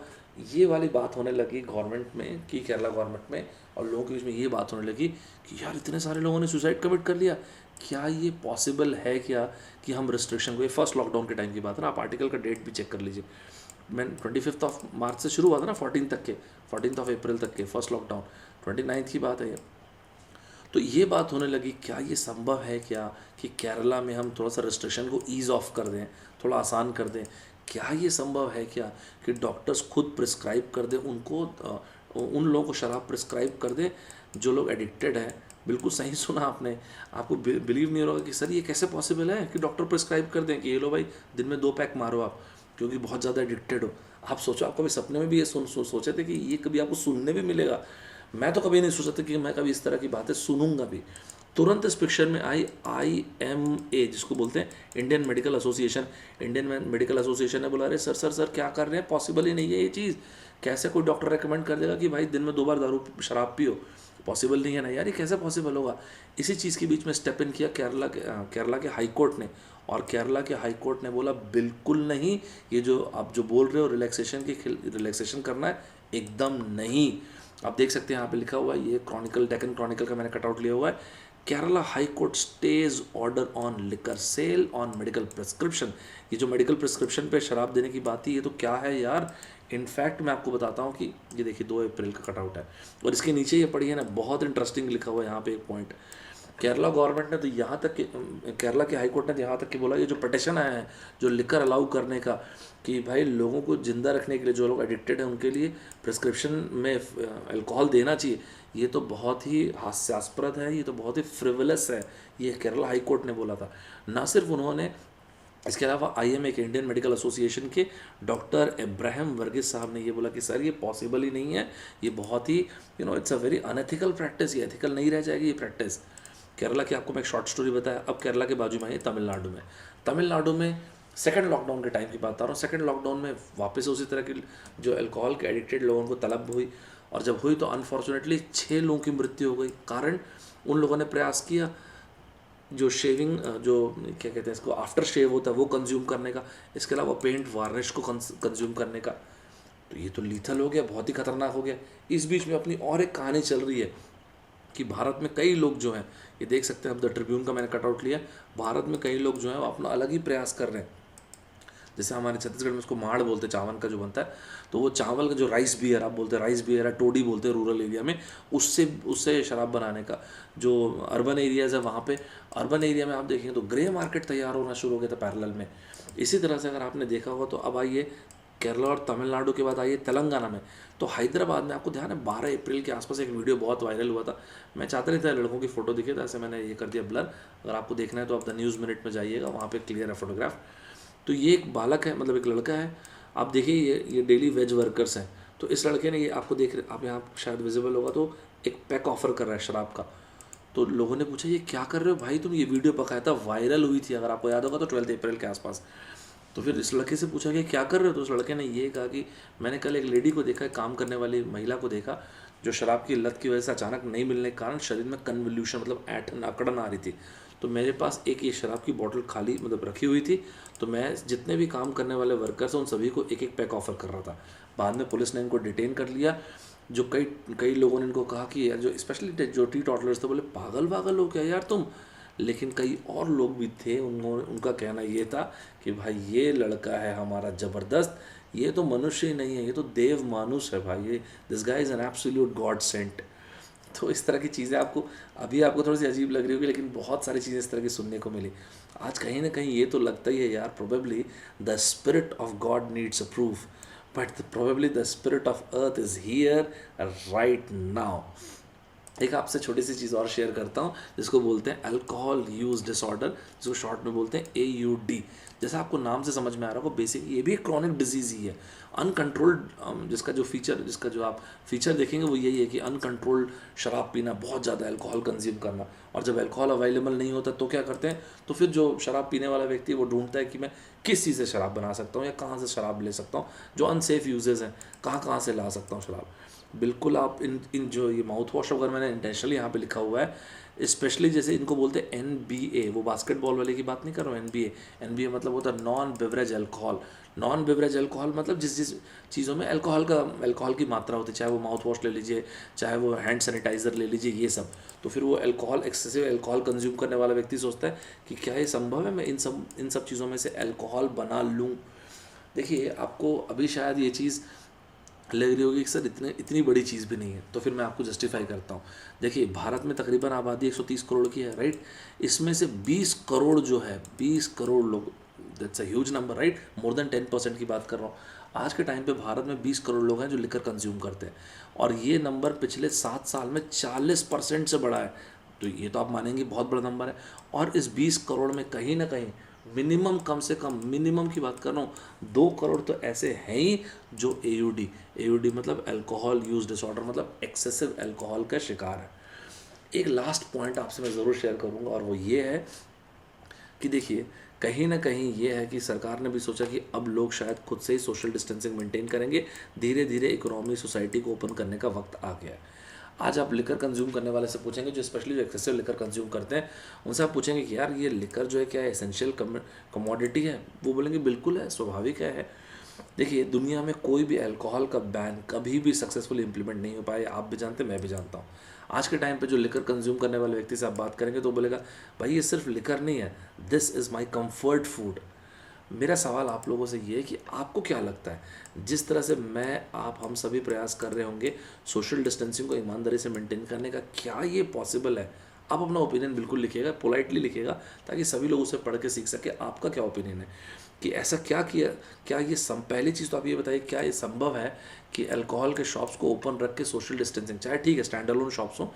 ये वाली बात होने लगी गवर्नमेंट में कि केरला गवर्नमेंट में और लोगों के बीच में ये बात होने लगी कि यार इतने सारे लोगों ने सुसाइड कमिट कर लिया, क्या ये पॉसिबल है क्या कि हम रिस्ट्रिक्शन को, ये फर्स्ट लॉकडाउन के टाइम की बात है ना, आप आर्टिकल का डेट भी चेक कर लीजिए, मैं 25 मार्च से शुरू हुआ था ना, 14 अप्रैल तक के फर्स्ट लॉकडाउन, 29 की बात है ये। तो ये बात होने लगी क्या ये संभव है क्या कि केरला में हम थोड़ा सा रिस्ट्रिक्शन को ईज़ ऑफ कर दें, थोड़ा आसान कर दें, क्या ये संभव है क्या कि डॉक्टर्स खुद प्रिस्क्राइब कर दें उनको, उन लोगों को शराब प्रिस्क्राइब कर दें जो लोग एडिक्टेड हैं। बिल्कुल सही सुना आपने, आपको बिलीव नहीं होगा कि सर ये कैसे पॉसिबल है कि डॉक्टर प्रिस्क्राइब कर दें कि ये लो भाई दिन में 2 पैक मारो आप, क्योंकि बहुत ज़्यादा एडिक्टेड हो। आप सोचो, आप कभी सपने में भी ये सोचे थे कि ये कभी आपको सुनने भी मिलेगा? मैं तो कभी नहीं सोचा था कि मैं कभी इस तरह की बातें सुनूंगा भी। तुरंत इस पिक्चर में आई IMA, जिसको बोलते हैं इंडियन मेडिकल एसोसिएशन ने बोला, अरे सर क्या कर रहे हैं, पॉसिबल ही नहीं है ये चीज़, कैसे कोई डॉक्टर रेकमेंड कर देगा कि भाई दिन में 2 बार शराब पियो, पॉसिबल नहीं है ना यार, ये कैसे पॉसिबल होगा। इसी चीज़ के बीच में स्टेप इन किया केरला के हाई कोर्ट ने, और केरला के हाई कोर्ट ने बोला बिल्कुल नहीं, ये जो आप जो बोल रहे हो रिलैक्सेशन करना है, एकदम नहीं। आप देख सकते हैं यहाँ पे लिखा हुआ है, ये डेक्कन क्रॉनिकल का मैंने कटआउट लिया हुआ है, Kerala high court stays order on liquor sale on medical prescription. ये जो मेडिकल प्रिस्क्रिप्शन पे शराब देने की बात थी, ये तो क्या है यार। इनफैक्ट मैं आपको बताता हूँ कि ये देखिए 2 अप्रैल का कटआउट है, और इसके नीचे ये पढ़िए ना, बहुत इंटरेस्टिंग लिखा हुआ है यहाँ पे एक पॉइंट। केरला गवर्नमेंट ने तो यहाँ तक कि केरला के हाई कोर्ट ने तो यहाँ तक कि बोला, ये जो पटिशन आया है जो लिकर अलाउ करने का, कि भाई लोगों को ज़िंदा रखने के लिए, जो लोग एडिक्टेड हैं उनके लिए प्रिस्क्रिप्शन में अल्कोहल देना चाहिए, ये तो बहुत ही हास्यास्पद है, ये तो बहुत ही फ्रिवलस है। ये केरला हाई कोर्ट ने बोला था। ना सिर्फ उन्होंने, इसके अलावा आईएमए के, इंडियन मेडिकल एसोसिएशन के डॉक्टर इब्राहिम वर्गीस साहब ने ये बोला कि सर ये पॉसिबल ही नहीं है, ये बहुत ही it's a very unethical practice, ये एथिकल नहीं रह जाएगी ये प्रैक्टिस। केरला की आपको मैं एक शॉर्ट स्टोरी बताया। अब केरला के बाजू में है तमिलनाडु में सेकंड लॉकडाउन के टाइम की बात कर रहा हूँ। सेकंड लॉकडाउन में वापस उसी तरह की जो अल्कोहल के एडिक्टेड लोगों को तलब हुई, और जब हुई तो अनफॉर्चुनेटली 6 लोगों की मृत्यु हो गई। कारण उन लोगों ने प्रयास किया जो शेविंग, जो क्या कहते हैं इसको, आफ्टर शेव होता है वो कंज्यूम करने का, इसके अलावा पेंट वार्निश को कंज्यूम करने का। तो ये तो लीथल हो गया, बहुत ही खतरनाक हो गया। इस बीच में अपनी और एक कहानी चल रही है कि भारत में कई लोग जो हैं, ये देख सकते हैं, अब द ट्रिब्यून का मैंने कटआउट लिया, भारत में कई लोग जो हैं वो अपना अलग ही प्रयास कर रहे हैं। जैसे हमारे छत्तीसगढ़ में उसको माड़ बोलते हैं, चावल का जो बनता है, तो वो चावल का जो राइस बियर आप बोलते हैं, राइस बियर है, टोडी बोलते हैं रूरल एरिया में, उससे शराब बनाने का जो अर्बन एरियाज़ है वहाँ पे, अर्बन एरिया में आप देखेंगे तो ग्रे मार्केट तैयार होना शुरू हो गया था पैरेलल में। इसी तरह से अगर आपने देखा होगा तो अब आइए केरला और तमिलनाडु के बाद आइए तेलंगाना में। तो हैदराबाद में आपको ध्यान है 12 अप्रैल के आसपास एक वीडियो बहुत वायरल हुआ था। मैं चाहता नहीं था लड़कों की फ़ोटो दिखे, तो ऐसे मैंने ये कर दिया ब्लर। अगर आपको देखना है तो आप द न्यूज़ मिनट में जाइएगा, वहाँ पे क्लियर है फोटोग्राफ। तो ये एक बालक है, मतलब एक लड़का है, आप देखिए ये डेली वेज वर्कर्स हैं। तो इस लड़के ने, ये आपको देख रहे, आप यहाँ शायद विजिबल होगा, तो एक पैक ऑफर कर रहा है शराब का। तो लोगों ने पूछा ये क्या कर रहे हो भाई तुम, ये वीडियो पकाया था, वायरल हुई थी, अगर आपको याद होगा तो 12 अप्रैल के आसपास। तो फिर इस लड़के से पूछा कि क्या कर रहे हो, तो उस लड़के ने ये कहा कि मैंने कल एक लेडी को देखा, काम करने वाली महिला को देखा, जो शराब की लत की वजह से अचानक नहीं मिलने के कारण शरीर में कन्वल्यूशन, मतलब ऐंठन, अकड़न आ रही थी। तो मेरे पास एक ये शराब की बोतल खाली, मतलब रखी हुई थी, तो मैं जितने भी काम करने वाले वर्कर्स हैं उन सभी को एक एक पैक ऑफर कर रहा था। बाद में पुलिस ने इनको डिटेन कर लिया। जो कई कई लोगों ने इनको कहा कि यार, जो स्पेशली जो टी टॉटलर्स थे, बोले पागल पागल हो क्या यार तुम। लेकिन कई और लोग भी थे, उनका कहना ये था कि भाई ये लड़का है हमारा ज़बरदस्त, ये तो मनुष्य ही नहीं है, ये तो देव मानुष है भाई, ये this guy is an absolute god sent. तो इस तरह की चीज़ें आपको अभी आपको थोड़ी सी अजीब लग रही होगी, लेकिन बहुत सारी चीज़ें इस तरह की सुनने को मिली। आज कहीं ना कहीं ये तो लगता ही है यार, probably the spirit of God needs a proof, but probably the spirit of earth is here right now. एक आपसे छोटी सी चीज़ और शेयर करता हूँ, जिसको बोलते हैं अल्कोहल यूज़ डिसऑर्डर, जिसको शॉर्ट में बोलते हैं AUD। जैसा आपको नाम से समझ में आ रहा होगा, बेसिक ये भी एक क्रॉनिक डिजीज़ ही है, अनकंट्रोल्ड। जिसका जो आप फीचर देखेंगे वो यही है कि अनकंट्रोल्ड शराब पीना, बहुत ज़्यादा अल्कोहल कंज्यूम करना। और जब अल्कोहल अवेलेबल नहीं होता तो क्या करते हैं, तो फिर जो शराब पीने वाला व्यक्ति वो ढूंढता है कि मैं किस चीज़ से शराब बना सकता हूँ, या कहाँ से शराब ले सकता हूँ, जो अनसेफ यूजेज़ हैं कहाँ से ला सकता हूँ शराब। बिल्कुल आप इन जो ये माउथ वॉश वगैरह मैंने इंटेंशनली यहाँ पे लिखा हुआ है, स्पेशली जैसे इनको बोलते हैं NBA, वो बास्केटबॉल वाले की बात नहीं कर रहा हूँ। NBA मतलब होता है non beverage alcohol. Non beverage alcohol मतलब जिस चीज़ों में अल्कोहल की मात्रा होती है, चाहे वो माउथ वॉश ले लीजिए, चाहे वो हैंड सैनिटाइज़र ले लीजिए, ये सब। तो फिर वो एक्सेसिव अल्कोहल कंज्यूम करने वाला व्यक्ति सोचता है कि क्या ये संभव है मैं इन सब चीज़ों में से अल्कोहल बना लूँ। देखिए आपको अभी शायद ये चीज़ लग रही होगी कि सर इतनी बड़ी चीज़ भी नहीं है, तो फिर मैं आपको जस्टिफाई करता हूँ। देखिए भारत में तकरीबन आबादी 130 करोड़ की है, राइट। इसमें से 20 करोड़ जो है, 20 करोड़ लोग, that's a huge number, right. More than 10% की बात कर रहा हूँ। आज के टाइम पे भारत में 20 करोड़ लोग हैं जो लिकर कंज्यूम करते हैं, और ये नंबर पिछले 7 साल में 40% से बढ़ा है। तो ये तो आप मानेंगे बहुत बड़ा नंबर है। और इस 20 करोड़ में कहीं ना कहीं मिनिमम, कम से कम मिनिमम की बात कर रहा हूँ, 2 करोड़ तो ऐसे हैं ही जो AUD मतलब अल्कोहल यूज डिसऑर्डर, मतलब एक्सेसिव अल्कोहल का शिकार है। एक लास्ट पॉइंट आपसे मैं ज़रूर शेयर करूँगा, और वो ये है कि देखिए कहीं ना कहीं ये है कि सरकार ने भी सोचा कि अब लोग शायद खुद से ही सोशल डिस्टेंसिंग मेंटेन करेंगे, धीरे धीरे इकोनॉमी, सोसाइटी को ओपन करने का वक्त आ गया है। आज आप लिकर कंज्यूम करने वाले से पूछेंगे, जो स्पेशली जो एक्सेसिव लिकर कंज्यूम करते हैं, उनसे आप पूछेंगे कि यार ये लिकर जो है क्या एसेंशियल कमोडिटी है, वो बोलेंगे बिल्कुल है, स्वाभाविक है। देखिए दुनिया में कोई भी अल्कोहल का बैन कभी भी सक्सेसफुली इम्प्लीमेंट नहीं हो पाया, आप भी जानते हैं, मैं भी जानता हूँ। आज के टाइम पे जो लिकर कंज्यूम करने वाले व्यक्ति से आप बात करेंगे तो बोलेगा भाई ये सिर्फ लिकर नहीं है, this is my comfort food. मेरा सवाल आप लोगों से ये है कि आपको क्या लगता है, जिस तरह से मैं आप हम सभी प्रयास कर रहे होंगे सोशल डिस्टेंसिंग को ईमानदारी से मेंटेन करने का, क्या ये पॉसिबल है? आप अपना ओपिनियन बिल्कुल लिखिएगा, पोलाइटली लिखिएगा, ताकि सभी लोग उसे पढ़ के सीख सके आपका क्या ओपिनियन है कि ऐसा क्या किया। क्या ये पहली चीज़ तो आप ये बताइए, क्या ये संभव है कि अल्कोहल के शॉप्स को ओपन रख के सोशल डिस्टेंसिंग, चाहे ठीक है स्टैंड अलोन शॉप्स हो,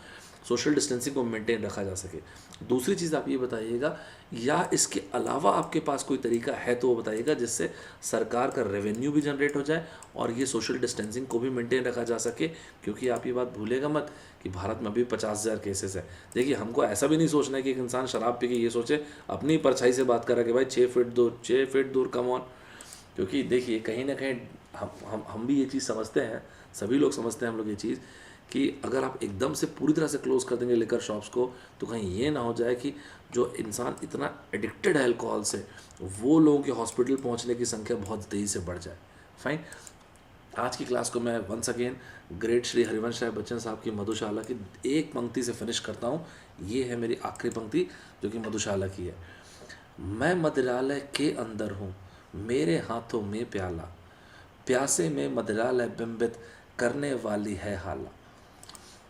सोशल डिस्टेंसिंग को मेंटेन रखा जा सके? दूसरी चीज़ आप ये बताइएगा, या इसके अलावा आपके पास कोई तरीका है तो वो बताइएगा, जिससे सरकार का रेवेन्यू भी जनरेट हो जाए और ये सोशल डिस्टेंसिंग को भी मेंटेन रखा जा सके। क्योंकि आप ये बात भूलेगा मत कि भारत में अभी 50,000 केसेस है। देखिए, हमको ऐसा भी नहीं सोचना है कि एक इंसान शराब पी के ये सोचे, अपनी परछाई से बात कर रहा है कि भाई 6 फीट दूर कम ऑन। क्योंकि देखिए, कहीं ना कहीं हम भी ये चीज़ समझते हैं, सभी लोग समझते हैं हम लोग ये चीज़, कि अगर आप एकदम से पूरी तरह से क्लोज़ कर देंगे लिकर शॉप्स को, तो कहीं ये ना हो जाए कि जो इंसान इतना एडिक्टेड है अल्कोहल से, वो लोगों के हॉस्पिटल पहुंचने की संख्या बहुत तेज़ी से बढ़ जाए। फाइन। आज की क्लास को मैं once again great Shri Harivansh Rai Bachchan साहब की मधुशाला की एक पंक्ति से फिनिश करता हूँ। ये है मेरी आखिरी पंक्ति जो कि मधुशाला की है। मैं मदिरालय के अंदर हूँ, मेरे हाथों में प्याला, प्यासे में मदिरालय बिंबित करने वाली है हाला।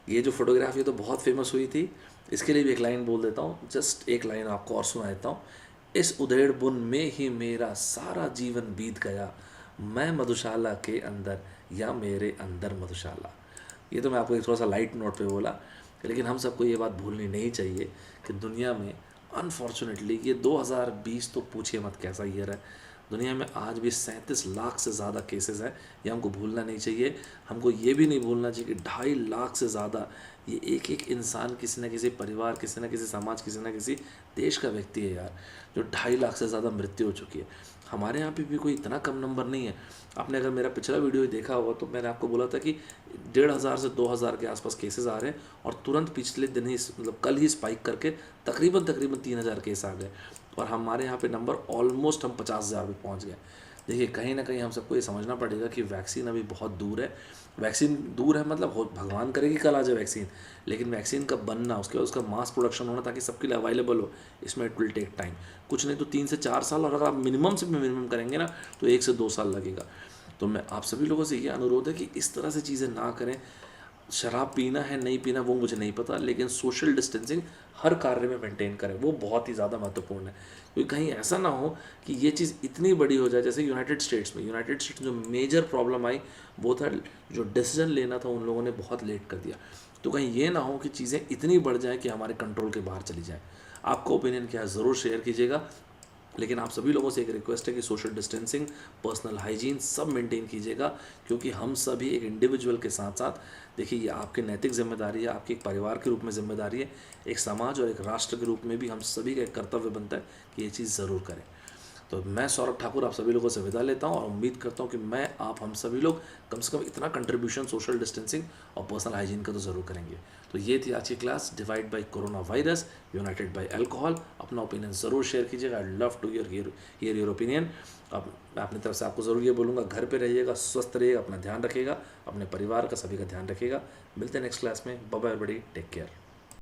ये जो फोटोग्राफ ये तो बहुत फेमस हुई थी, इसके लिए भी एक लाइन बोल देता हूँ, जस्ट एक लाइन आपको और सुना देता हूँ। इस उधेड़ बुन में ही मेरा सारा जीवन बीत गया, मैं मधुशाला के अंदर या मेरे अंदर मधुशाला। ये तो मैं आपको एक थोड़ा सा लाइट नोट पे बोला, लेकिन हम सबको ये बात भूलनी नहीं चाहिए कि दुनिया में अनफॉर्चुनेटली ये 2020 तो पूछिए मत कैसा ईयर है। दुनिया में आज भी 37 लाख से ज़्यादा केसेस हैं, ये हमको भूलना नहीं चाहिए। हमको ये भी नहीं भूलना चाहिए कि 2.5 लाख से ज़्यादा ये एक एक इंसान, किसी न किसी परिवार, किसी न किसी समाज, किसी न किसी देश का व्यक्ति है यार, जो 2.5 लाख से ज़्यादा मृत्यु हो चुकी है। हमारे यहाँ पे भी कोई इतना कम नंबर नहीं है। आपने अगर मेरा पिछला वीडियो देखा होगा तो मैंने आपको बोला था कि 1,500 से 2,000 के आसपास केसेस आ रहे हैं, और तुरंत पिछले दिन ही मतलब कल ही स्पाइक करके तकरीबन 3,000 केस आ गए, और हमारे यहाँ पे नंबर ऑलमोस्ट हम 50,000 पे पहुँच गए। देखिए, कहीं ना कहीं हम सबको ये समझना पड़ेगा कि वैक्सीन अभी बहुत दूर है। वैक्सीन दूर है मतलब भगवान करे कि कल आ जाए वैक्सीन, लेकिन वैक्सीन का बनना, उसके बाद उसका मास प्रोडक्शन होना ताकि सबके लिए अवेलेबल हो, इसमें इट विल टेक टाइम। कुछ नहीं तो 3 से 4 साल, और अगर आप मिनिमम से मिनिमम करेंगे ना तो 1 से 2 साल लगेगा। तो मैं आप सभी लोगों से ये अनुरोध है कि इस तरह से चीज़ें ना करें। शराब पीना है नहीं पीना वो मुझे नहीं पता, लेकिन सोशल डिस्टेंसिंग हर कार्य में मेंटेन करें, वो बहुत ही ज़्यादा महत्वपूर्ण है। क्योंकि कहीं ऐसा ना हो कि ये चीज़ इतनी बड़ी हो जाए, जैसे यूनाइटेड स्टेट्स में जो मेजर प्रॉब्लम आई वो था जो डिसीजन लेना था उन लोगों ने बहुत लेट कर दिया। तो कहीं ये ना हो कि चीज़ें इतनी बढ़ जाएँ कि हमारे कंट्रोल के बाहर चली जाए। आपका ओपिनियन क्या है ज़रूर शेयर कीजिएगा, लेकिन आप सभी लोगों से एक रिक्वेस्ट है कि सोशल डिस्टेंसिंग, पर्सनल हाइजीन सब मेंटेन कीजिएगा, क्योंकि हम सभी एक इंडिविजुअल के साथ साथ, देखिए ये आपकी नैतिक जिम्मेदारी है, आपकी एक परिवार के रूप में जिम्मेदारी है, एक समाज और एक राष्ट्र के रूप में भी हम सभी का एक कर्तव्य बनता है कि ये चीज़ ज़रूर करें। तो मैं सौरभ ठाकुर आप सभी लोगों से विदा लेता हूँ, और उम्मीद करता हूँ कि मैं आप हम सभी लोग कम से कम इतना कंट्रीब्यूशन सोशल डिस्टेंसिंग और पर्सनल हाइजीन का तो ज़रूर करेंगे। तो ये थी आज की class, divide by coronavirus, united by alcohol. अपना ओपिनियन ज़रूर शेयर कीजिएगा, I love to hear your opinion. अब मैं अपनी तरफ से आपको ज़रूर ये बोलूँगा, घर पे रहिएगा, स्वस्थ रहिएगा, अपना ध्यान रखिएगा, अपने परिवार का सभी का ध्यान रखिएगा। मिलते हैं नेक्स्ट क्लास में। Bye bye everybody, take care.